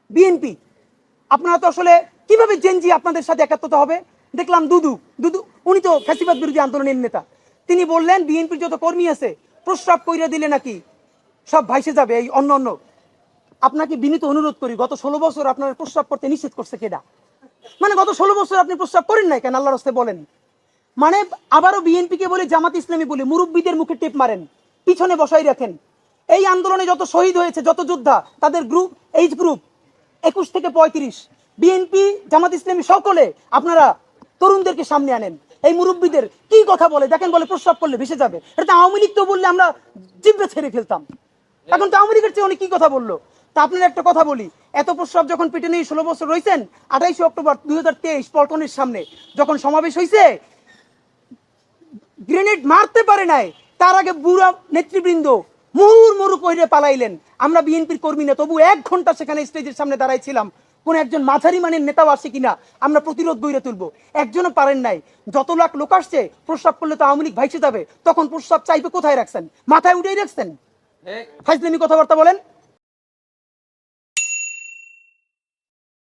BNP, আপনারা তো আসলে কিভাবে জেনজি আপনাদের সাথে একাত্মতা হবে? দেখলাম দুদু দুদু, উনি তো ফ্যাসিবাদ বিরোধী আন্দোলনের নেতা, তিনি বললেন বিএনপির যত কর্মী আছে প্রস্রাব কইরা দিলে নাকি সব ভাইসে যাবে এই অন্য অন্য। আপনাকে বিনীত অনুরোধ করি, গত 16 বছর আপনার প্রস্রাব করতে নিষেধ করছে কেডা? মানে গত 16 বছর আপনি প্রস্রাব করেন নাই কেন? আল্লাহর রাস্তায় বলেন। মানে আবারও বিএনপি কে বলে, জামাত ইসলামী বলে মুরব্বীদের মুখে টেপ মারেন, পিছনে বসাই রাখেন। এই আন্দোলনে যত শহীদ হয়েছে, যত যোদ্ধা, তাদের গ্রুপ, এইজ গ্রুপ 21 থেকে 35, বিএনপি জামাত ইসলামী সকলে আপনারা তরুণদেরকে সামনে আনেন। এই মুরব্বীদের কি কথা বলে দেখেন, বলে প্রস্রাব করলে ভেসে যাবে। এটা তো আওয়ামী লীগ তো বললে আমরা জিব্বে ছেড়ে ফেলতাম, এখন তো আওয়ামী লীগের চেয়ে অনেক কি কথা বললো। তা আপনার একটা কথা বলি, এত প্রস্রাব যখন পেটে নিয়ে 16 বছর রয়েছেন, 28 অক্টোবর 2023 পল্টনের সামনে যখন সমাবেশ হয়েছে, গ্রেনেড মারতে পারে নাই, তার আগে বুড়া নেতৃবৃন্দ মুহুর্মুহু কইরে পালাইলেন। আমরা বিএনপির কর্মী না, তবু 1 ঘন্টা সেখানে স্টেজের সামনে দাঁড়াইছিলাম, কোন একজন মাঝারি মানের নেতাও আসে কিনা আমরা প্রতিরোধ গড়ে তুলবো। একজনও পারেন নাই। যত লাখ লোক আসছে, প্রস্রাব করলে তো আওয়ামী লীগ ভাইসে যাবে, তখন প্রস্রাব চাইবে কোথায় রাখছেন? মাথায় উঠেই রাখছেন। ফাইজলামি কথাবার্তা বলেন।